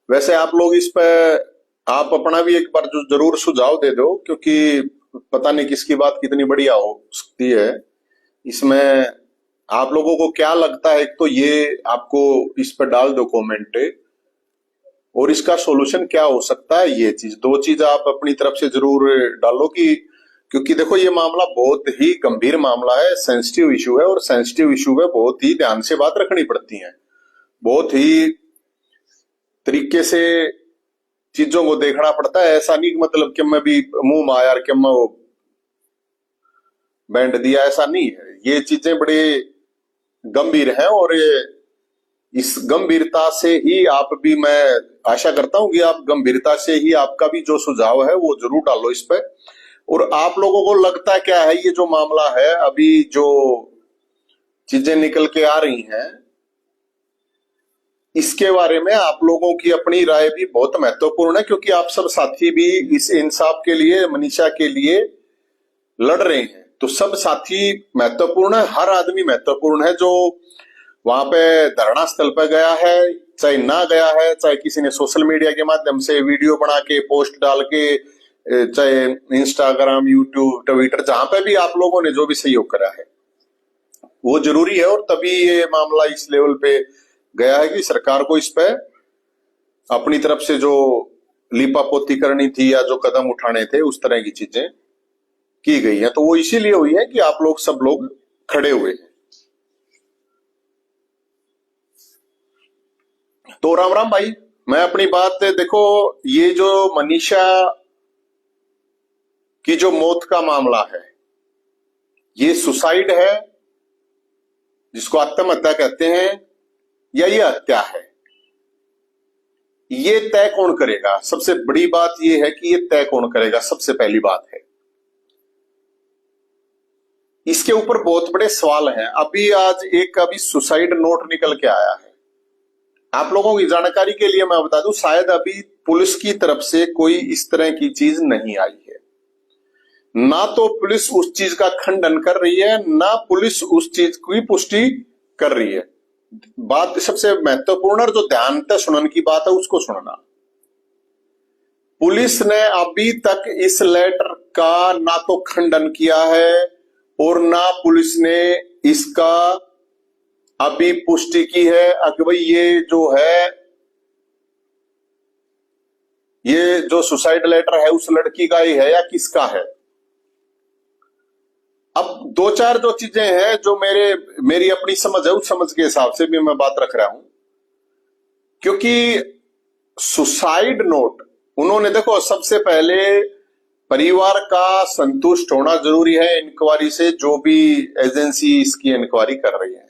वैसे आप लोग इस पे आप अपना भी एक बार जो जरूर सुझाव दे दो, क्योंकि पता नहीं किसकी बात कितनी बढ़िया हो सकती है इसमें। आप लोगों को क्या लगता है, एक तो ये आपको इस पर डाल दो कमेंट, और इसका सॉल्यूशन क्या हो सकता है। ये चीज, दो चीज आप अपनी तरफ से जरूर डालो कि, क्योंकि देखो ये मामला बहुत ही गंभीर मामला है, सेंसिटिव इशू है, और सेंसिटिव इशू में बहुत ही ध्यान से बात रखनी पड़ती है, बहुत ही तरीके से चीजों को देखना पड़ता है। ऐसा नहीं कि मतलब कि मैं भी मुंह मार यार कि मैं वो बैंड दिया, ऐसा नहीं है। ये चीजें बड़े गंभीर हैं, और ये इस गंभीरता से ही आप भी, मैं आशा करता हूं कि आप गंभीरता से ही आपका भी जो सुझाव है वो जरूर डालो इस पे। और आप लोगों को लगता क्या है, ये जो मामला है अभी जो चीजें निकल के आ रही हैं, इसके बारे में आप लोगों की अपनी राय भी बहुत महत्वपूर्ण है, क्योंकि आप सब साथी भी इस इंसाफ के लिए, मनीषा के लिए लड़ रहे हैं। तो सब साथी महत्वपूर्ण है, हर आदमी महत्वपूर्ण है जो वहां पे धरना स्थल पर गया है, चाहे ना गया है, चाहे किसी ने सोशल मीडिया के माध्यम से वीडियो बना के पोस्ट डाल के, चाहे इंस्टाग्राम, यूट्यूब, ट्विटर, जहां पे भी आप लोगों ने जो भी सहयोग करा है वो जरूरी है। और तभी ये मामला इस लेवल पे गया है कि सरकार को इस पे अपनी तरफ से जो लीपापोती करनी थी या जो कदम उठाने थे उस तरह की चीजें की गई है। तो वो इसीलिए हुई है कि आप लोग सब लोग खड़े हुए हैं। तो राम राम भाई, मैं अपनी बात देखो, ये जो मनीषा की जो मौत का मामला है, ये सुसाइड है जिसको आत्महत्या कहते हैं, या ये हत्या है, ये तय कौन करेगा। सबसे बड़ी बात ये है कि ये तय कौन करेगा, सबसे पहली बात है। इसके ऊपर बहुत बड़े सवाल हैं। अभी आज एक सुसाइड नोट निकल के आया है, आप लोगों की जानकारी के लिए मैं बता दूं, शायद अभी पुलिस की तरफ से कोई इस तरह की चीज नहीं आई है। ना तो पुलिस उस चीज का खंडन कर रही है, ना पुलिस उस चीज की पुष्टि कर रही है। बात सबसे महत्वपूर्ण और जो ध्यान से सुनने की बात है उसको सुनना। पुलिस ने अभी तक इस लेटर का ना तो खंडन किया है, और ना पुलिस ने इसका अभी पुष्टि की है कि भाई ये जो है, ये जो सुसाइड लेटर है उस लड़की का ही है या किसका है। अब दो चार जो चीजें हैं जो मेरी अपनी समझ है, उस समझ के हिसाब से भी मैं बात रख रहा हूं। क्योंकि सुसाइड नोट उन्होंने, देखो सबसे पहले परिवार का संतुष्ट होना जरूरी है इंक्वायरी से, जो भी एजेंसी इसकी इंक्वायरी कर रही है।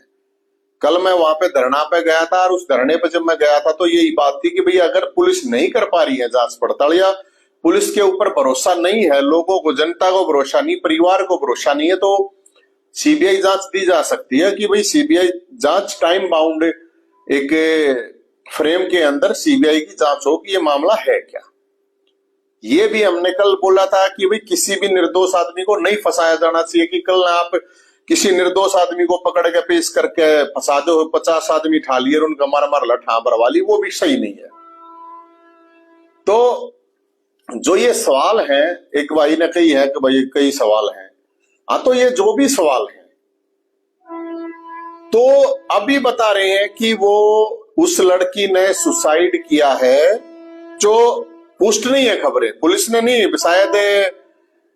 कल मैं वहां पे धरना पे गया था, और उस धरने पे जब मैं गया था तो यही बात थी कि भाई अगर पुलिस नहीं कर पा रही है जांच पड़ताल, या पुलिस के ऊपर भरोसा नहीं है, लोगों को, जनता को भरोसा नहीं, परिवार को भरोसा नहीं है, तो सीबीआई जांच दी जा सकती है कि भाई सीबीआई जांच टाइम बाउंड एक फ्रेम के अंदर सीबीआई की जांच हो कि ये मामला है क्या। ये भी हमने कल बोला था कि भाई किसी भी निर्दोष आदमी को नहीं फंसाया जाना चाहिए, कि कल आप किसी निर्दोष आदमी को पकड़ के पेश करके फंसा दो, 50 आदमी ठा लिए और उनका मार मार लठा भरवा ली, वो भी सही नहीं है। तो जो ये सवाल है, एक भाई ने कही है कि भाई कई सवाल हैं, हाँ, तो ये जो भी सवाल है तो अभी बता रहे हैं कि वो उस लड़की ने सुसाइड किया है, जो पुष्ट नहीं है खबरें, पुलिस ने नहीं, शायद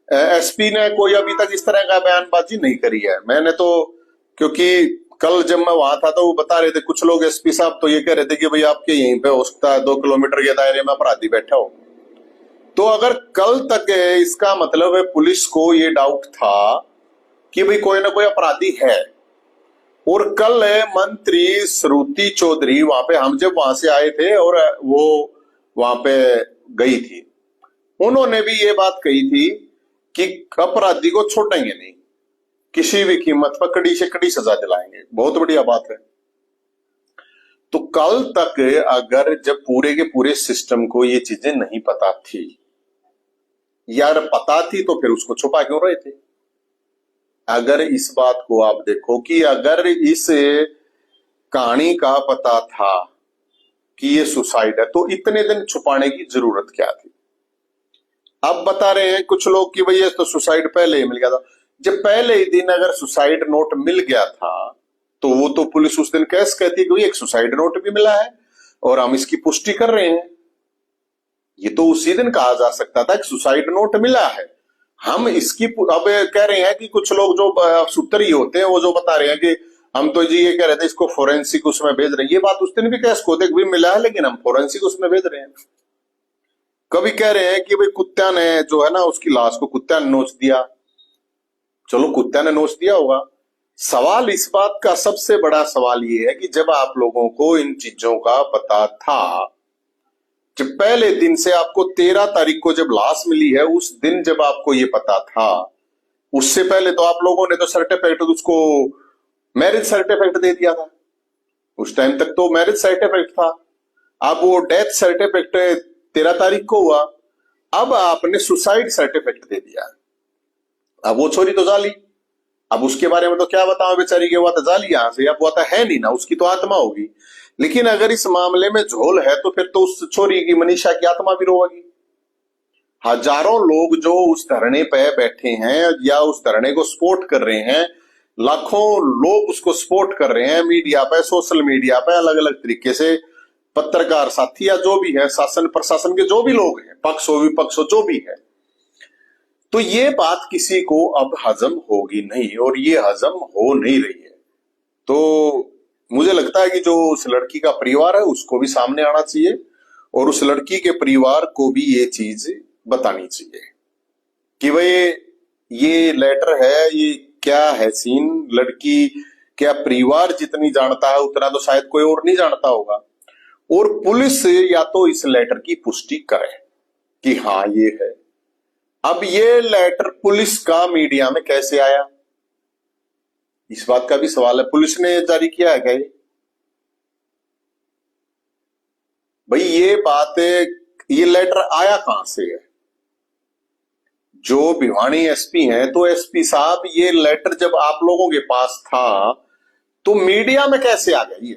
एसपी ने कोई अभी तक इस तरह का बयानबाजी नहीं करी है। मैंने तो, क्योंकि कल जब मैं वहां था तो वो बता रहे थे कुछ लोग, एसपी साहब तो ये कह रहे थे कि भाई आपके यहीं पे हो सकता है 2 किलोमीटर के दायरे में अपराधी बैठा हो। तो अगर कल तक इसका मतलब है पुलिस को ये डाउट था कि भाई कोई ना कोई अपराधी है, और कल मंत्री श्रुति चौधरी वहां पे, हम जब वहां से आए थे और वो वहां पे गई थी, उन्होंने भी ये बात कही थी कि अपराधी को छोड़ेंगे नहीं, किसी भी कीमत पर कड़ी से कड़ी सजा दिलाएंगे। बहुत बढ़िया बात है। तो कल तक अगर जब पूरे के पूरे सिस्टम को ये चीजें नहीं पता थी, यार पता थी, तो फिर उसको छुपा क्यों रहे थे। अगर इस बात को आप देखो कि अगर इस कहानी का पता था कि ये सुसाइड है, तो इतने दिन छुपाने की जरूरत क्या थी? अब बता रहे हैं कुछ लोग कि भाई ये तो सुसाइड पहले ही मिल गया था। जब पहले ही दिन अगर सुसाइड नोट मिल गया था तो वो तो पुलिस उस दिन कैसे कहती कि भाई एक सुसाइड नोट भी मिला है और हम इसकी पुष्टि कर रहे हैं। ये तो उसी दिन कहा जा सकता था कि सुसाइड नोट मिला है, हम इसकी अब कह रहे हैं कि कुछ लोग जो सूत्री होते हैं वो जो बता रहे हैं कि हम तो जी ये कह रहे थे इसको फोरेंसिक उसमें भेज रहे हैं। ये बात उस दिन भी कैसे को देख भी मिला है लेकिन हम फोरेंसिक उसमें भेज रहे हैं। कभी कह रहे हैं कि भाई कुत्ता ने जो है ना उसकी लाश को कुत्ता ने नोच दिया। चलो कुत्ता ने नोच दिया होगा। सवाल इस बात का सबसे बड़ा सवाल ये है कि जब आप लोगों को इन चीजों का पता था, जब पहले दिन से आपको 13 तारीख को जब लाश मिली है उस दिन जब आपको ये पता था, उससे पहले तो आप लोगों ने तो सर्टिफिकेट उसको मैरिज सर्टिफिकेट दे दिया था। उस टाइम तक तो मैरिज सर्टिफिकेट था। अब वो डेथ सर्टिफिकेट 13 तारीख को हुआ, अब आपने सुसाइड सर्टिफिकेट दे दिया। अब वो छोरी तो जाली, अब उसके बारे में तो क्या बताओ बेचारी के, वो तो जाली यहां से, अब वो तो है नहीं ना, उसकी तो आत्मा होगी। लेकिन अगर इस मामले में झोल है तो फिर तो उस छोरी की मनीषा की आत्मा भी रोएगी। हजारों लोग जो उस धरने पे बैठे हैं या उस धरने को सपोर्ट कर रहे हैं, लाखों लोग उसको सपोर्ट कर रहे हैं मीडिया पे, सोशल मीडिया पे, अलग अलग तरीके से, पत्रकार साथी या जो भी है, शासन प्रशासन के जो भी लोग हैं, पक्ष हो विपक्ष हो जो भी है, तो ये बात किसी को अब हजम होगी नहीं और ये हजम हो नहीं रही है। तो मुझे लगता है कि जो उस लड़की का परिवार है उसको भी सामने आना चाहिए और उस लड़की के परिवार को भी ये चीज बतानी चाहिए कि भाई ये लेटर है, ये क्या है सीन। लड़की क्या परिवार जितनी जानता है उतना तो शायद कोई और नहीं जानता होगा। और पुलिस या तो इस लेटर की पुष्टि करे कि हाँ ये है। अब ये लेटर पुलिस का मीडिया में कैसे आया, इस बात का भी सवाल है। पुलिस ने जारी किया है क्या ये? भाई ये बात, ये लेटर आया कहां से है? जो भिवानी एसपी हैं, तो एसपी साहब ये लेटर जब आप लोगों के पास था तो मीडिया में कैसे आ गया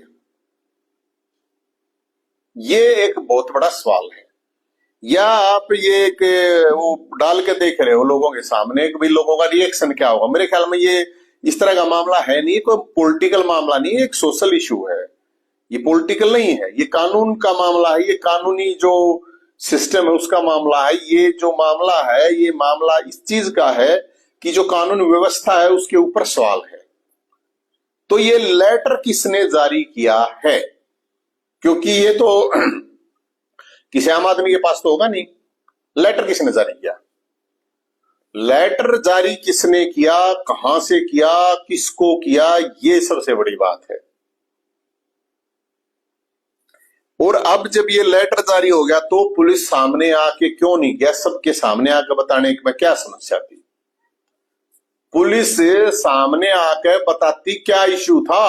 ये एक बहुत बड़ा सवाल है। या आप ये एक वो डाल के देख रहे हो लोगों के सामने कि भाई लोगों का रिएक्शन क्या होगा। मेरे ख्याल में ये इस तरह का मामला है नहीं, कोई पॉलिटिकल मामला नहीं है, एक सोशल इशू है। ये पॉलिटिकल नहीं है, ये कानून का मामला है, ये कानूनी जो सिस्टम है उसका मामला है। ये जो मामला है ये मामला इस चीज का है कि जो कानून व्यवस्था है उसके ऊपर सवाल है। तो ये लेटर किसने जारी किया है? क्योंकि ये तो किसी आम आदमी के पास तो होगा नहीं। लेटर किसने जारी किया? लेटर जारी किसने किया, कहां से किया, किसको किया, ये सबसे बड़ी बात है। और अब जब ये लेटर जारी हो गया तो पुलिस सामने आके क्यों नहीं गया? सबके सामने आकर बताने में क्या समस्या थी? पुलिस सामने आकर बताती क्या इश्यू था।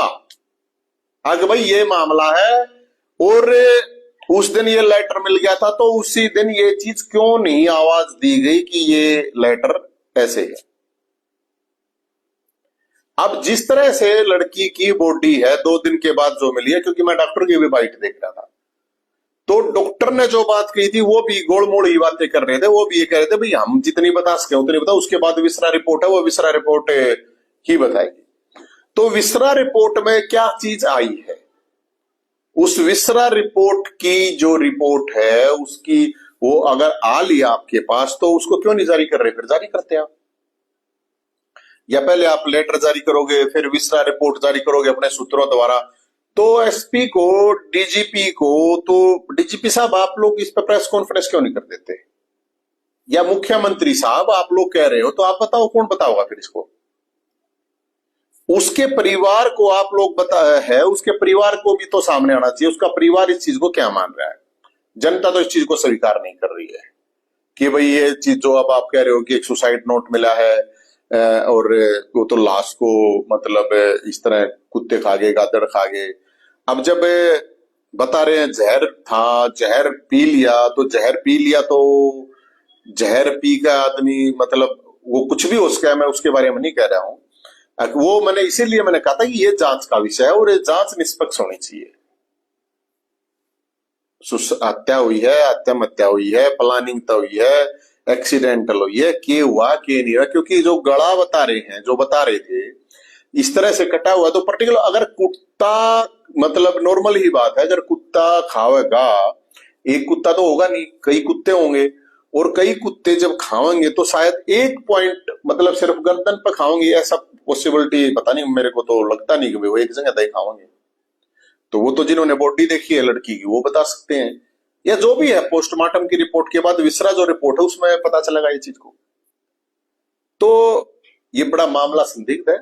अगर भाई ये मामला है और उस दिन ये लेटर मिल गया था तो उसी दिन ये चीज क्यों नहीं आवाज दी गई कि ये लेटर ऐसे है। अब जिस तरह से लड़की की बॉडी है 2 दिन के बाद जो मिली है, क्योंकि मैं डॉक्टर की भी बाइट देख रहा था, तो डॉक्टर ने जो बात कही थी वो भी गोलमोल ही बातें कर रहे थे। वो भी ये कह रहे थे भाई हम जितनी बता सके उतनी बता, उसके बाद विसरा रिपोर्ट है वो विसरा रिपोर्ट ही बताएगी। तो विसरा रिपोर्ट में क्या चीज आई है, उस विसरा रिपोर्ट की जो रिपोर्ट है उसकी वो अगर आ लिया आपके पास तो उसको क्यों नहीं जारी कर रहे? फिर जारी करते आप, या पहले आप लेटर जारी करोगे फिर विसरा रिपोर्ट जारी करोगे अपने सूत्रों द्वारा। तो एसपी को, डीजीपी को, तो डीजीपी साहब आप लोग इस पर प्रेस कॉन्फ्रेंस क्यों नहीं कर देते? या मुख्यमंत्री साहब आप लोग कह रहे हो तो आप बताओ, कौन बताओगा फिर इसको? उसके परिवार को आप लोग उसके परिवार को भी तो सामने आना चाहिए। उसका परिवार इस चीज को क्या मान रहा है? जनता तो इस चीज को स्वीकार नहीं कर रही है कि भाई ये चीज जो अब आप कह रहे हो कि एक सुसाइड नोट मिला है और वो तो लाश को मतलब इस तरह कुत्ते खा गए, गादड़ खा गए। अब जब बता रहे हैं जहर था, जहर पी लिया, तो जहर पी लिया तो जहर पी का आदमी मतलब वो कुछ भी हो सका है, मैं उसके बारे में नहीं कह रहा हूं। वो मैंने इसीलिए मैंने कहा था कि ये जांच का विषय है और ये जांच निष्पक्ष होनी चाहिए। हत्या हुई है, हत्या हुई है, प्लानिंग तो हुई है, एक्सीडेंटल हुई है, के हुआ के नहीं हुआ, क्योंकि जो गला बता रहे हैं, जो बता रहे थे इस तरह से कटा हुआ, तो पर्टिकुलर अगर कुत्ता, मतलब नॉर्मल ही बात है, अगर कुत्ता खावेगा, एक कुत्ता तो होगा नहीं, कई कुत्ते होंगे, और कई कुत्ते जब खावेंगे तो शायद एक पॉइंट, मतलब सिर्फ गर्दन पर खाओगे, ऐसा पॉसिबिलिटी पता नहीं, मेरे को तो लगता नहीं कि वो एक जगह तय खाओगे। तो वो तो जिन्होंने बॉडी देखी है लड़की की वो बता सकते हैं, या जो भी है पोस्टमार्टम की रिपोर्ट के बाद विसरा जो रिपोर्ट है उसमें पता चलेगा ये चीज को। तो ये बड़ा मामला संदिग्ध है।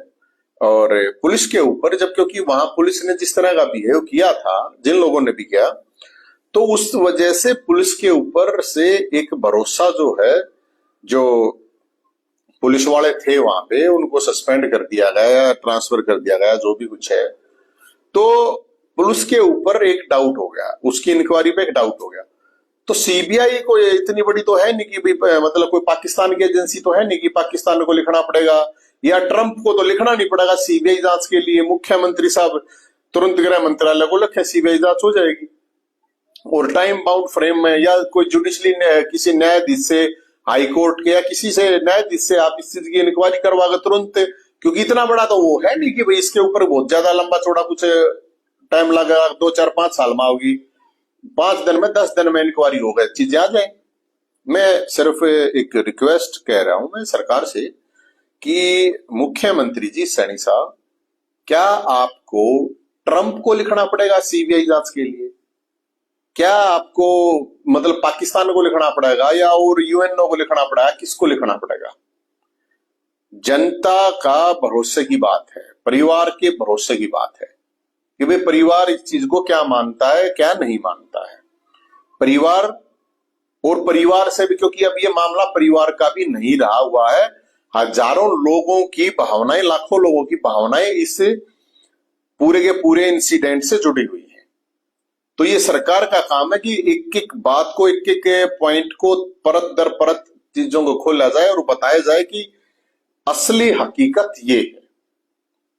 और पुलिस के ऊपर जब, क्योंकि वहां पुलिस ने जिस तरह का बिहेव किया था, जिन लोगों ने भी किया, तो उस वजह से पुलिस के ऊपर से एक भरोसा जो है, जो पुलिस वाले थे वहां पे उनको सस्पेंड कर दिया गया, ट्रांसफर कर दिया गया, जो भी कुछ है। तो पुलिस के ऊपर एक डाउट हो गया, उसकी इंक्वायरी पे एक डाउट हो गया। तो सीबीआई को इतनी बड़ी तो है नहीं कि भी, मतलब कोई पाकिस्तान की एजेंसी तो है नहीं कि पाकिस्तान को लिखना पड़ेगा, या ट्रंप को तो लिखना नहीं पड़ेगा सीबीआई जांच के लिए। मुख्यमंत्री साहब तुरंत गृह मंत्रालय को लिखे, सीबीआई जांच हो जाएगी, और टाइम बाउंड फ्रेम में, या कोई जुडिशली किसी न्यायाधीश से, हाई कोर्ट के या किसी से न्यायाधीश से आप इस चीज की इंक्वायरी करवा तुरंत, क्योंकि इतना बड़ा तो वो है नहीं कि भाई इसके ऊपर बहुत ज्यादा लंबा चौड़ा कुछ टाइम लगा, 2 4 5 साल में होगी, 5 दिन में 10 दिन में इंक्वायरी हो गई, चीजें आ जाए। मैं सिर्फ एक रिक्वेस्ट कह रहा हूं मैं सरकार से कि मुख्यमंत्री जी सैनी साहब, क्या आपको ट्रंप को लिखना पड़ेगा सीबीआई जांच के लिए? क्या आपको मतलब पाकिस्तान को लिखना पड़ेगा, या और यूएनओ को लिखना पड़ेगा? किसको लिखना पड़ेगा? जनता का भरोसे की बात है, परिवार के भरोसे की बात है कि भाई परिवार इस चीज को क्या मानता है, क्या नहीं मानता है। परिवार, और परिवार से भी, क्योंकि अब ये मामला परिवार का भी नहीं रहा हुआ है, हजारों लोगों की भावनाएं, लाखों लोगों की भावनाएं इस पूरे के पूरे इंसिडेंट से जुड़ी हुई है। तो ये सरकार का काम है कि एक एक बात को, एक एक पॉइंट को परत दर परत चीजों को खोला जाए और बताया जाए कि असली हकीकत ये है।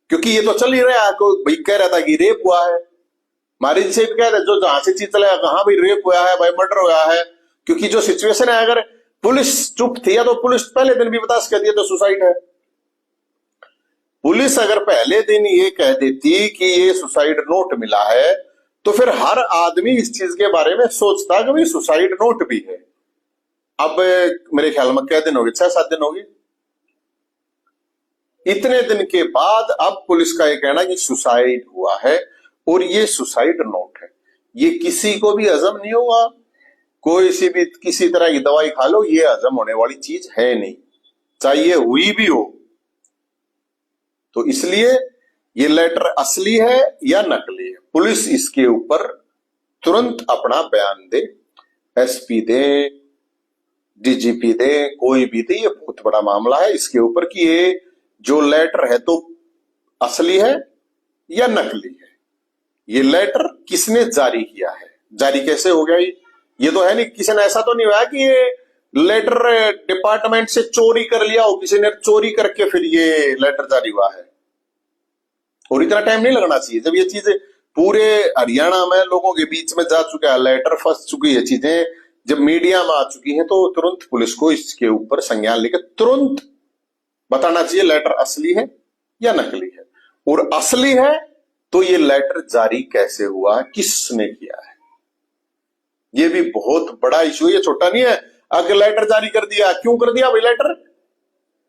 क्योंकि ये तो चल ही रहा है, कोई भाई कह रहा था कि रेप हुआ है, मारिज से कह रहे जो जहां से चीज चलेगा कहां भाई रेप हुआ है, भाई मर्डर हुआ है। क्योंकि जो सिचुएशन है, अगर पुलिस चुप थी, या तो पुलिस पहले दिन भी बता सकती है तो सुसाइड है। पुलिस अगर पहले दिन ये कह देती कि ये सुसाइड नोट मिला है, तो फिर हर आदमी इस चीज के बारे में सोचता कि भाई सुसाइड नोट भी है। अब मेरे ख्याल में क्या दिन हो गए, 6 7 दिन हो गए। इतने दिन के बाद अब पुलिस का ये कहना कि सुसाइड हुआ है, और ये सुसाइड नोट है। ये किसी को भी हजम नहीं होगा, कोई सी भी किसी तरह की दवाई खा लो, ये हजम होने वाली चीज है नहीं, चाहे हुई भी हो। तो इसलिए ये लेटर असली है या नकली है, पुलिस इसके ऊपर तुरंत अपना बयान दे, एसपी दे, डीजीपी दे, कोई भी दे। ये बहुत बड़ा मामला है इसके ऊपर कि ये जो लेटर है तो असली है या नकली है। ये लेटर किसने जारी किया है, जारी कैसे हो गया? ये तो है नहीं, किसी ने ऐसा तो नहीं हुआ कि ये लेटर डिपार्टमेंट से चोरी कर लिया हो, किसी ने चोरी करके फिर ये लेटर जारी हुआ है। और इतना टाइम नहीं लगना चाहिए। जब ये चीज पूरे हरियाणा में लोगों के बीच में जा चुका है, लेटर फंस चुकी है, चीजें जब मीडिया में आ चुकी हैं, तो तुरंत पुलिस को इसके ऊपर संज्ञान लेकर तुरंत बताना चाहिए लेटर असली है या नकली है। और असली है तो ये लेटर जारी कैसे हुआ, किसने किया है, ये भी बहुत बड़ा इशू है, ये छोटा नहीं है। अगर लेटर जारी कर दिया, क्यों कर दिया भाई लेटर?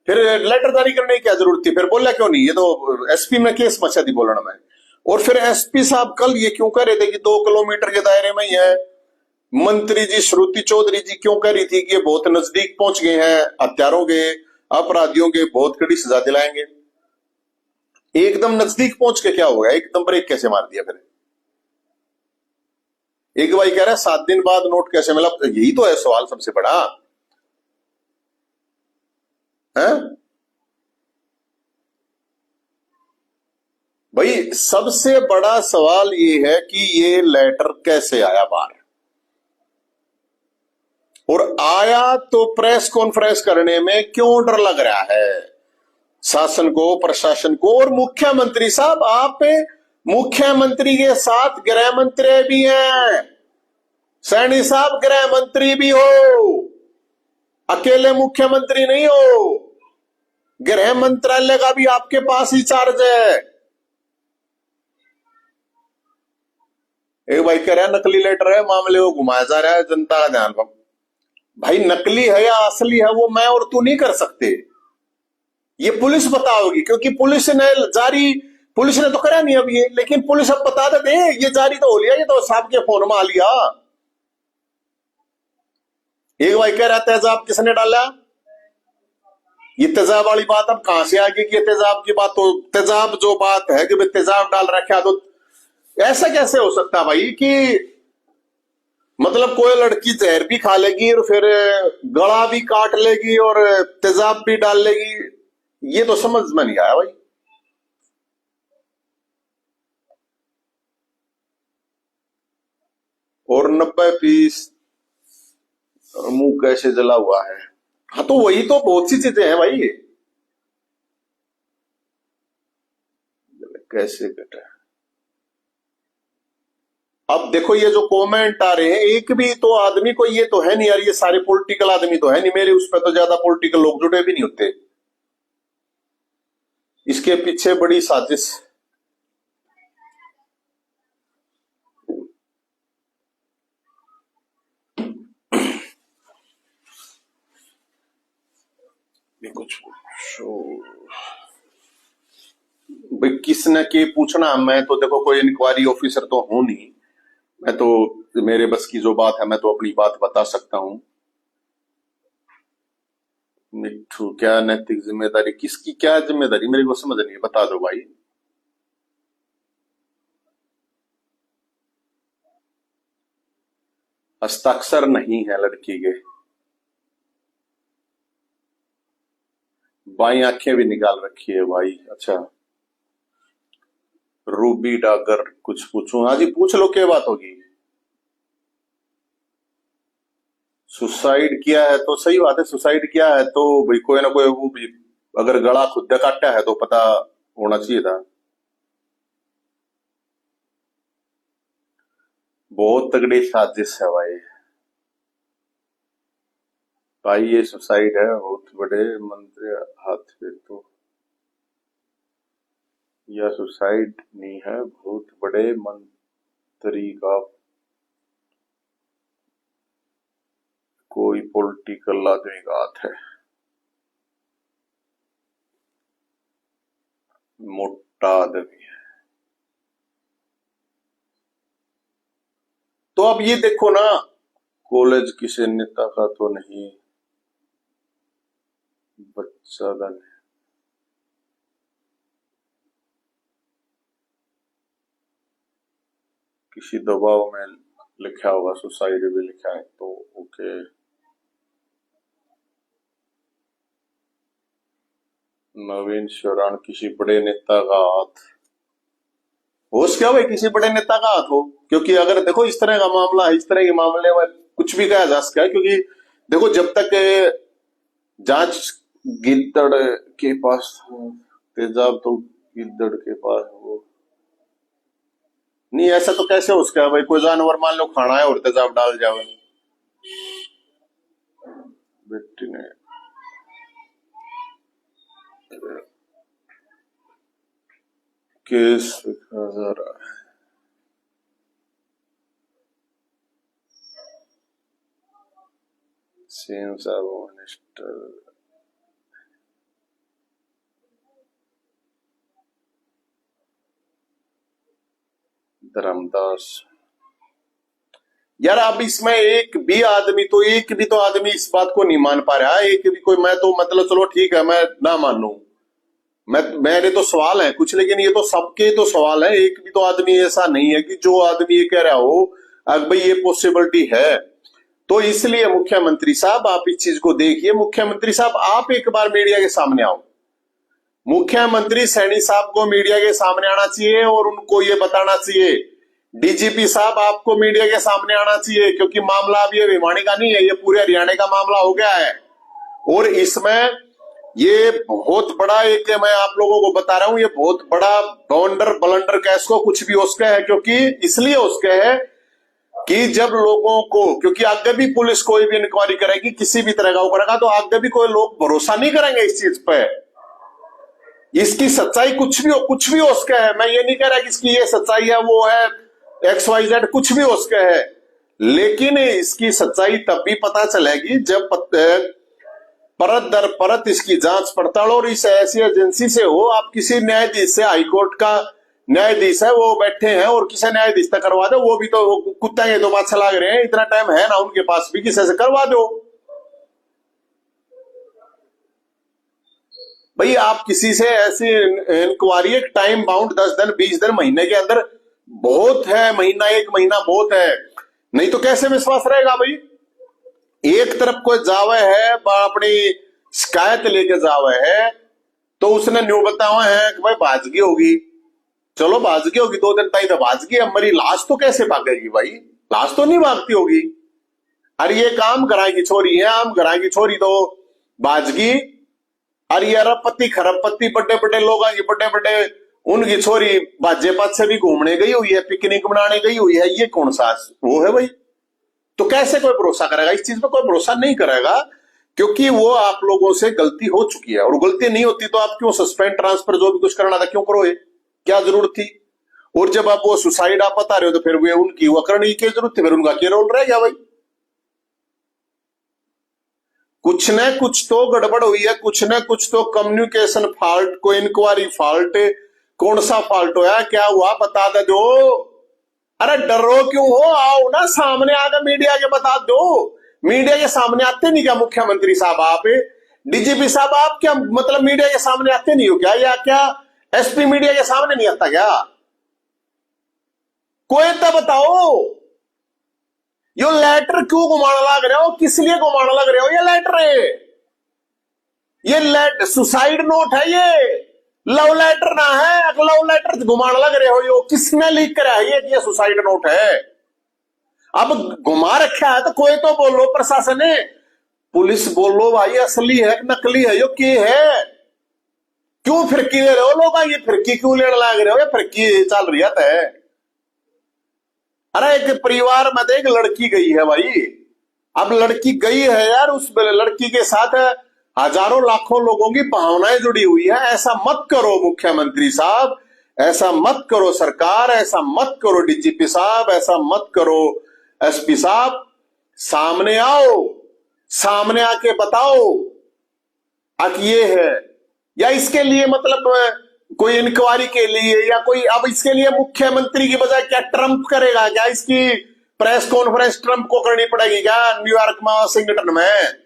फिर लेटर जारी करने की क्या जरूरत थी? फिर बोला क्यों नहीं? ये तो एसपी में केस मचा थी बोलना में। और फिर एसपी साहब कल ये क्यों कह रहे थे कि 2 किलोमीटर के दायरे में ही है? मंत्री जी श्रुति चौधरी जी क्यों कह रही थी कि ये बहुत नजदीक पहुंच गए हैं, हत्यारों के, अपराधियों के बहुत कड़ी सजा दिलाएंगे? एकदम नजदीक पहुंच के क्या हो गया, एकदम ब्रेक कैसे मार दिया? फिर एक भाई कह रहा है 7 दिन बाद नोट कैसे मिला? यही तो है सवाल सबसे बड़ा है भाई। सबसे बड़ा सवाल ये है कि ये लेटर कैसे आया बाहर, और आया तो प्रेस कॉन्फ्रेंस करने में क्यों डर लग रहा है शासन को, प्रशासन को? और मुख्यमंत्री साहब, आप मुख्यमंत्री के साथ गृह मंत्री भी हैं, सैनी साहब गृह मंत्री भी हो, अकेले मुख्यमंत्री नहीं हो, गृह मंत्रालय का भी आपके पास ही चार्ज है। एक भाई कह रहा है नकली लेटर है, मामले को घुमाया जा रहा है, जनता का ध्यान रखो। भाई नकली है या असली है वो मैं और तू नहीं कर सकते, ये पुलिस बताओगी, क्योंकि पुलिस ने तो करा नहीं अब ये, लेकिन पुलिस अब बता दे ये जारी तो हो लिया, ये तो साहब के फोन में आ लिया। एक भाई कह रहा तेजाब किसने डाला, ये तेजाब वाली बात अब कहां से आ गई कि तेजाब की बात, तो तेजाब जो बात है कि तेजाब डाल रखा, तो ऐसा कैसे हो सकता भाई कि मतलब कोई लड़की जहर भी खा लेगी और फिर गला भी काट लेगी और तेजाब भी डाल लेगी, ये तो समझ में नहीं आया भाई। और 90 पीस मुंह कैसे जला हुआ है, हाँ तो वही तो बहुत सी चीजें हैं भाई, कैसे कटा। अब देखो ये जो कमेंट आ रहे हैं, एक भी तो आदमी को ये तो है नहीं यार, ये सारे पॉलिटिकल आदमी तो है नहीं, मेरे उस पर तो ज्यादा पॉलिटिकल लोग जुड़े भी नहीं होते, इसके पीछे बड़ी साजिश। कुछ भाई किसने के पूछना, मैं तो देखो कोई इंक्वायरी ऑफिसर तो हूं नहीं, मैं तो मेरे बस की जो बात है मैं तो अपनी बात बता सकता हूं। मिट्ठू क्या नैतिक जिम्मेदारी, किसकी क्या जिम्मेदारी मेरे को समझ नहीं है, बता दो भाई। हस्ताक्षर नहीं है लड़की के, बाई आंखें भी निकाल रखी है भाई। अच्छा रूबी डागर कुछ पूछूं, हाँ जी पूछ लो, क्या बात होगी। सुसाइड किया है तो सही बात है, सुसाइड किया है तो भाई कोई ना कोई वो भी, अगर गला खुद काटा है तो पता होना चाहिए था। बहुत तगड़ी साजिश है भाई, भाई ये सुसाइड है, बहुत बड़े मंत्री हाथ फिर तो, यह सुसाइड नहीं है, बहुत बड़े मंत्री का कोई पॉलिटिकल आदमी का हाथ है, मोटा आदमी है। तो अब ये देखो ना, कॉलेज किसी नेता का तो नहीं, बच्चा दल किसी दबाव में लिखा होगा, सुसाइड भी लिखा है तो ओके। नवीन शरण किसी बड़े नेता का हाथ, होश क्या भाई किसी बड़े नेता का हाथ हो, क्योंकि अगर देखो इस तरह का मामला है, इस तरह के मामले में कुछ भी कहा जा सकता है, क्योंकि देखो जब तक जांच गिद्दड़ के पास तेजाब तो गिद्दड़ के पास वो नहीं, ऐसा तो कैसे हो सकता है भाई, कोई जानवर मान लो खाना है और तेजाब डाल जावे। बेटी ने केस लिखा जा रहा है, सीएम साहब मिनिस्टर धर्मदास। यार अब इसमें एक भी तो आदमी इस बात को नहीं मान पा रहा, एक भी कोई, मैं तो मतलब चलो ठीक है मैं ना मानू, मेरे तो सवाल है कुछ, लेकिन ये तो सबके तो सवाल है, एक भी तो आदमी ऐसा नहीं है कि जो आदमी ये कह रहा हो अगर भाई ये पॉसिबिलिटी है। तो इसलिए मुख्यमंत्री साहब आप इस चीज को देखिए, मुख्यमंत्री साहब आप एक बार मीडिया के सामने आओ, मुख्यमंत्री सैनी साहब को मीडिया के सामने आना चाहिए और उनको ये बताना चाहिए, डीजीपी साहब आपको मीडिया के सामने आना चाहिए, क्योंकि मामला अब ये भिवानी का नहीं है, ये पूरे हरियाणा का मामला हो गया है। और इसमें ये बहुत बड़ा एक, मैं आप लोगों को बता रहा हूं, ये बहुत बड़ा ब्लंडर कह इसको कुछ भी उसका है, क्योंकि इसलिए उसका है कि जब लोगों को, क्योंकि आगे भी पुलिस कोई भी इंक्वायरी करेगी किसी भी तरह का वो करेगा, तो आगे भी कोई लोग भरोसा नहीं करेंगे इस चीज पे। इसकी सच्चाई कुछ भी हो उसका है, मैं ये नहीं कह रहा कि इसकी ये सच्चाई है वो है XYZ, कुछ भी हो उसका है, लेकिन इसकी सच्चाई तब भी पता चलेगी जब परत दर परत इसकी जांच पड़ताल, और इस ऐसी एजेंसी से हो, आप किसी न्यायाधीश से, हाईकोर्ट का न्यायाधीश है वो बैठे हैं और किसी न्यायाधीश तक करवा दो, वो भी तो कुत्ता ये तो बात लग रहे हैं, इतना टाइम है ना उनके पास भी, किसी से करवा दो भाई। आप किसी से ऐसी इंक्वायरी, एक टाइम बाउंड 10 दिन 20 दिन महीने के अंदर बहुत है, महीना 1 महीना बहुत है, नहीं तो कैसे विश्वास रहेगा भाई। एक तरफ कोई जावे है अपनी शिकायत लेके जावे है, तो उसने न्यू बतावा है कि भाई भाजगी होगी, चलो भाजगी होगी 2 दिन तक तो भाजगी, अब मेरी लाश तो कैसे भागेगी भाई, लाश तो नहीं भागती होगी। अरे ये काम कराएगी छोरी है, आम कराएगी छोरी तो भाजगी। अरे ये अरबपति खरबपति बड़े बड़े लोग आएंगे, बड़े बड़े, उनकी छोरी बाजे पात से भी घूमने गई हुई है, पिकनिक मनाने गई हुई है, ये कौन सा वो है भाई। तो कैसे कोई भरोसा करेगा इस चीज पे, कोई भरोसा नहीं करेगा, क्योंकि वो आप लोगों से गलती हो चुकी है, और गलती नहीं होती तो आप क्यों सस्पेंड ट्रांसफर जो भी कुछ करना था क्यों करो, क्या जरूरत थी। और जब आप वो सुसाइड आप बता रहे हो तो फिर वे उनकी वो करने की क्या जरूरत थी, फिर उनका क्या रोल रह गया भाई। कुछ न कुछ तो गड़बड़ हुई है, कुछ न कुछ तो कम्युनिकेशन फॉल्ट, कोई इंक्वायरी फॉल्ट, कौन सा फॉल्ट हुआ, क्या हुआ बता दे दो। अरे डरो क्यों हो, आओ ना सामने आकर मीडिया के बता दो। मीडिया के सामने आते नहीं क्या मुख्यमंत्री साहब, आप DGP साहब, आप क्या मतलब मीडिया के सामने आते नहीं हो क्या, या क्या SP मीडिया के सामने नहीं आता क्या, कोई तो बताओ। यो लेटर क्यों घुमाने लग रहे हो, किस लिए घुमाने लग रहे हो, ये लेटर है, ये सुसाइड नोट है, ये लव लेटर ना है, लव लेटर घुमाने लग रहे हो, यो किसने लीक करा है ये सुसाइड नोट है। अब घुमा रखा है तो कोई तो बोलो, प्रशासन है, पुलिस बोलो भाई असली है नकली है, यो क्या है, क्यों फिरकी ले रहे हो लोग, ये फिरकी क्यों लेने लग रहे हो, ये फिरकी चल रही है। अरे एक परिवार में एक लड़की गई है भाई, अब लड़की गई है यार, उस लड़की के साथ हजारों लाखों लोगों की भावनाएं जुड़ी हुई है। ऐसा मत करो मुख्यमंत्री साहब, ऐसा मत करो सरकार, ऐसा मत करो DGP साहब, ऐसा मत करो SP साहब, सामने आओ, सामने आके बताओ अब ये है, या इसके लिए मतलब कोई इंक्वायरी के लिए, या कोई अब इसके लिए मुख्यमंत्री की बजाय क्या ट्रंप करेगा क्या, इसकी प्रेस कॉन्फ्रेंस ट्रंप को करनी पड़ेगी क्या न्यूयॉर्क में, वाशिंगटन में।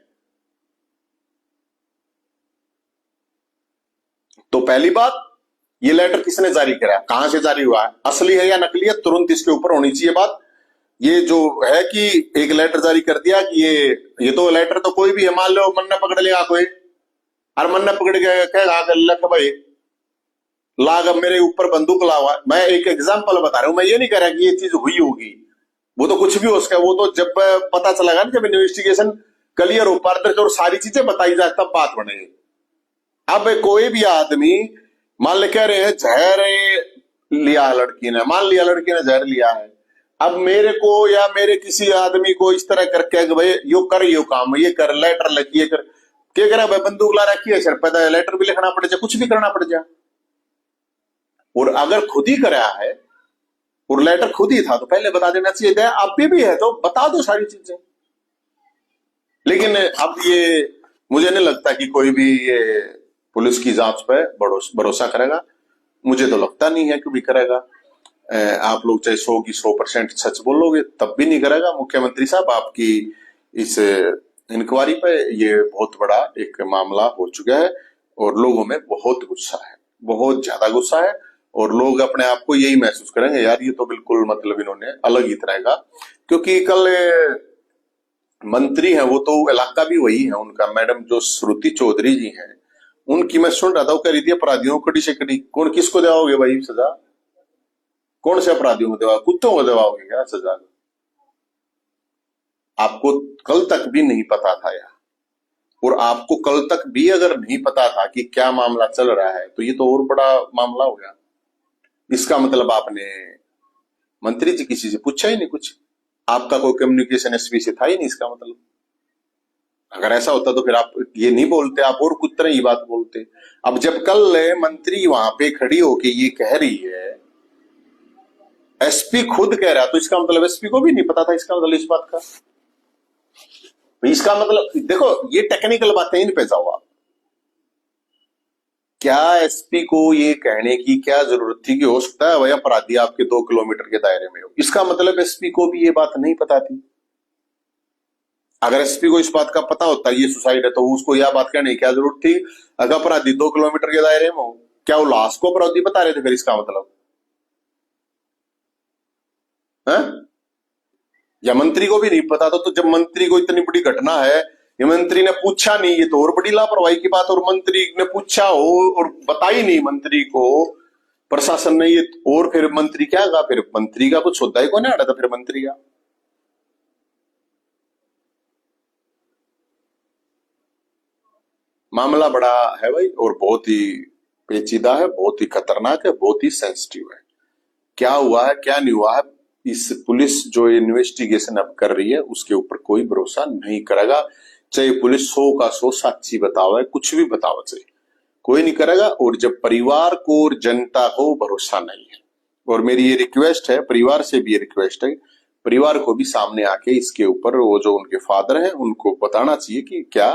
तो पहली बात, ये लेटर किसने जारी करा, कहां से जारी हुआ है, असली है या नकली है, तुरंत इसके ऊपर होनी चाहिए बात। ये जो है कि एक लेटर जारी कर दिया कि ये तो लेटर तो कोई भी है, मान लो मन ने पकड़ लिया कोई, और मन ने पकड़ के कहेगा भाई लाग अब मेरे ऊपर बंदूक लावा। मैं एक एग्जांपल बता रहा हूं, मैं ये नहीं कह रहा कि ये चीज हुई होगी, वो तो कुछ भी हो उसका, वो तो जब पता चलेगा ना, जब इन्वेस्टिगेशन क्लियर हो, पारदर्शी और सारी चीजें बताई जाए तब बात बनेगी। अब कोई भी आदमी मान ले कह रहे हैं जहर लिया लड़की ने, मान लिया लड़की ने जहर लिया है, अब मेरे को या मेरे किसी आदमी को इस तरह करके भाई यो कर, यो काम ये कर, लेटर लिखी, ये कर, क्या करा भाई, बंदूक ला रखी है, सर पता है लेटर भी लिखना पड़ जाए, कुछ भी करना पड़ जाए। और अगर खुद ही कराया है और लेटर खुद ही था तो पहले बता देना चाहिए था, अब भी है तो बता दो सारी चीजें। लेकिन अब ये मुझे नहीं लगता कि कोई भी ये पुलिस की जांच पे भरोसा करेगा, मुझे तो लगता नहीं है कि भी करेगा। आप लोग चाहे 100 की 100% सच बोलोगे तब भी नहीं करेगा। मुख्यमंत्री साहब, आपकी इस इंक्वायरी पे ये बहुत बड़ा एक मामला हो चुका है और लोगों में बहुत गुस्सा है, बहुत ज्यादा गुस्सा है, और लोग अपने आप को यही महसूस करेंगे यार ये तो बिल्कुल मतलब इन्होंने अलग ही तरह का, क्योंकि कल मंत्री हैं वो तो इलाका भी वही है उनका, मैडम जो श्रुति चौधरी जी हैं, उनकी मैं सुन रहा था, वो कह रही थी अपराधियों को कड़ी से कड़ी, कौन किसको दिलाओगे भाई सजा, कौन से अपराधियों को दिलाओगे, कुत्तों को दिलाओगे क्या सजा। आपको कल तक भी नहीं पता था यार, और आपको कल तक भी अगर नहीं पता था कि क्या मामला चल रहा है तो ये तो और बड़ा मामला हो गया। इसका मतलब आपने मंत्री जी किसी से पूछा ही नहीं कुछ, आपका कोई कम्युनिकेशन एसपी से था ही नहीं, इसका मतलब। अगर ऐसा होता तो फिर आप ये नहीं बोलते, आप और कुछ तरह ही बात बोलते। अब जब कल मंत्री वहां पे खड़ी होके ये कह रही है, एसपी खुद कह रहा, तो इसका मतलब एसपी को भी नहीं पता था, इसका मतलब इस बात का। इसका मतलब देखो, ये टेक्निकल बातें इन पे जाओ आप। क्या एसपी को ये कहने की क्या जरूरत थी कि हो सकता है भाई अपराधी आपके 2 किलोमीटर के दायरे में हो? इसका मतलब एसपी को भी ये बात नहीं पता थी। अगर एसपी को इस बात का पता होता ये सुसाइड है, तो उसको यह बात कहने की क्या जरूरत थी? अगर अपराधी 2 किलोमीटर के दायरे में हो, क्या वो लाश को अपराधी बता रहे थे फिर? इसका मतलब है? या मंत्री को भी नहीं पता था? तो जब मंत्री को इतनी बड़ी घटना है, ये मंत्री ने पूछा नहीं, ये तो और बड़ी लापरवाही की बात। और मंत्री ने पूछा हो और बताई नहीं मंत्री को, प्रशासन ने ये, और फिर मंत्री क्या कहा? फिर मंत्री का कुछ होता ही कौन है, था फिर मंत्री का। मामला बड़ा है भाई, और बहुत ही पेचीदा है, बहुत ही खतरनाक है, बहुत ही सेंसिटिव है। क्या हुआ है क्या नहीं हुआ है, इस पुलिस जो इन्वेस्टिगेशन अब कर रही है उसके ऊपर कोई भरोसा नहीं करेगा। चाहे पुलिस 100 का 100 साक्षी बतावे, कुछ भी बतावा, चाहे कोई नहीं करेगा। और जब परिवार को और जनता को भरोसा नहीं है, और मेरी ये रिक्वेस्ट है, परिवार से भी ये रिक्वेस्ट है, परिवार को भी सामने आके इसके ऊपर वो जो उनके फादर हैं उनको बताना चाहिए कि क्या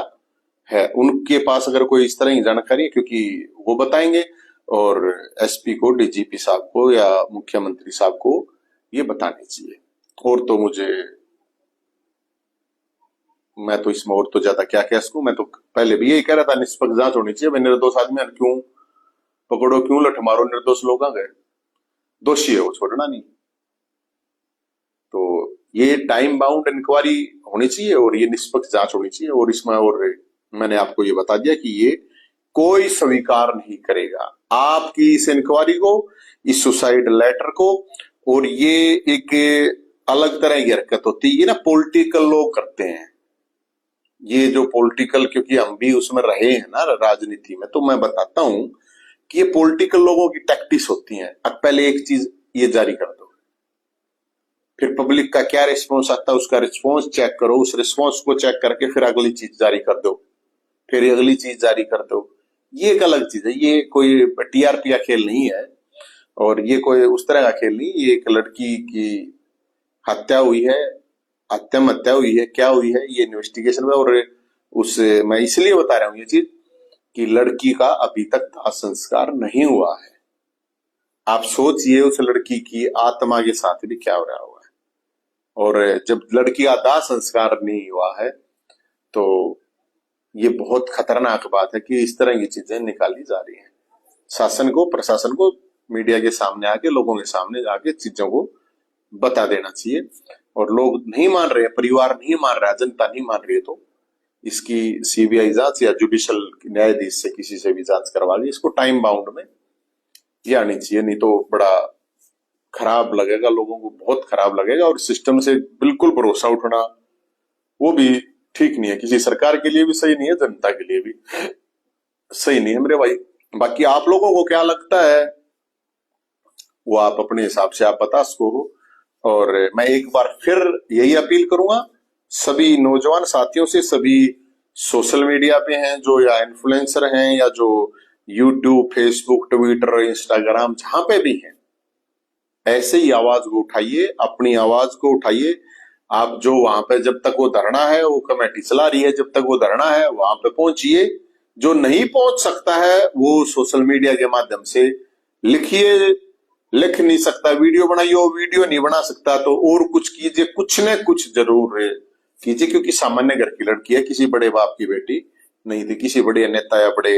है उनके पास अगर कोई इस तरह की जानकारी है, क्योंकि वो बताएंगे। और एसपी को, डीजीपी साहब को या मुख्यमंत्री साहब को ये बतानी चाहिए। और तो मैं तो इसमें और तो ज्यादा क्या कह सकूं। मैं तो पहले भी यही कह रहा था, निष्पक्ष जांच होनी चाहिए। भाई निर्दोष आदमी क्यों पकड़ो, क्यों लठ मारो? निर्दोष लोग आ गए, दोषी है वो, छोड़ना नहीं। तो ये टाइम बाउंड इंक्वायरी होनी चाहिए और ये निष्पक्ष जांच होनी चाहिए। और इसमें और मैंने आपको ये बता दिया कि ये कोई स्वीकार नहीं करेगा आपकी इस इंक्वायरी को, इस सुसाइड लेटर को। और ये एक अलग तरह की हरकत होती है, ये ना पॉलिटिकल लोग करते हैं। ये जो पॉलिटिकल, क्योंकि हम भी उसमें रहे हैं ना राजनीति में, तो मैं बताता हूं कि ये पॉलिटिकल लोगों की टैक्टिक्स होती हैं। अब पहले एक चीज ये जारी कर दो, फिर पब्लिक का क्या रिस्पॉन्स आता है उसका रिस्पॉन्स चेक करो, उस रिस्पॉन्स को चेक करके फिर अगली चीज जारी कर दो, फिर अगली चीज जारी कर दो। ये एक अलग चीज है, ये कोई टीआरपी का खेल नहीं है, और ये कोई उस तरह का खेल नहीं। ये एक लड़की की हत्या हुई है, हत्या हुई है, क्या हुई है ये इन्वेस्टिगेशन में। और उस मैं इसलिए बता रहा हूं ये चीज कि लड़की का अभी तक दाह संस्कार नहीं हुआ है। आप सोचिए उस लड़की की आत्मा के साथ भी क्या हो रहा हुआ है। और जब लड़की का दाह संस्कार नहीं हुआ है तो ये बहुत खतरनाक बात है कि इस तरह की चीजें निकाली जा रही हैं। शासन को, प्रशासन को मीडिया के सामने आके, लोगों के सामने आके चीजों को बता देना चाहिए। और लोग नहीं मान रहे, परिवार नहीं मान रहा, जनता नहीं मान रही है, तो इसकी सीबीआई जांच या जुडिशियल न्यायाधीश से किसी से भी जांच करवा ली, इसको टाइम बाउंड में ये आनी चाहिए। नहीं तो बड़ा खराब लगेगा, लोगों को बहुत खराब लगेगा। और सिस्टम से बिल्कुल भरोसा उठना वो भी ठीक नहीं है, किसी सरकार के लिए भी सही नहीं है, जनता के लिए भी सही नहीं है मेरे भाई। बाकी आप लोगों को क्या लगता है वो आप अपने हिसाब से आप बता सको। और मैं एक बार फिर यही अपील करूंगा सभी नौजवान साथियों से, सभी सोशल मीडिया पे हैं जो, या इन्फ्लुएंसर हैं, या जो यूट्यूब, फेसबुक, ट्विटर, इंस्टाग्राम, जहां पे भी हैं, ऐसे ही आवाज को उठाइए, अपनी आवाज को उठाइए। आप जो वहां पे, जब तक वो धरना है, वो कमेटी चला रही है, जब तक वो धरना है वहां पे पहुंचिए। जो नहीं पहुंच सकता है वो सोशल मीडिया के माध्यम से लिखिए, लिख नहीं सकता वीडियो बनाइए, वीडियो नहीं बना सकता तो और कुछ कीजिए, कुछ न कुछ जरूर कीजिए। क्योंकि सामान्य घर की लड़की है, किसी बड़े बाप की बेटी नहीं थी, किसी बड़े नेता या बड़े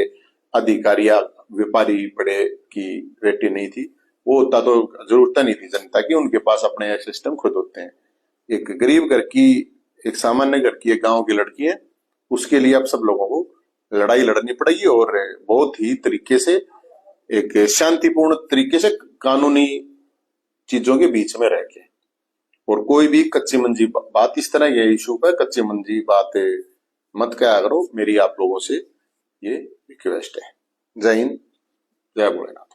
अधिकारी या व्यापारी बड़े की बेटी नहीं थी। वो होता तो जरूरत नहीं थी जनता की, उनके पास अपने सिस्टम खुद होते हैं। एक गरीब घर की, एक सामान्य घर की, एक गांव की लड़की है, उसके लिए अब सब लोगों को लड़ाई लड़नी पड़ेगी। और बहुत ही तरीके से, एक शांतिपूर्ण तरीके से, कानूनी चीजों के बीच में रह के। और कोई भी कच्ची मंजी बात, इस तरह के इशू पर कच्ची मंजी बात मत कहा करो, मेरी आप लोगों से ये रिक्वेस्ट है। जय हिंद, जय भोलेनाथ।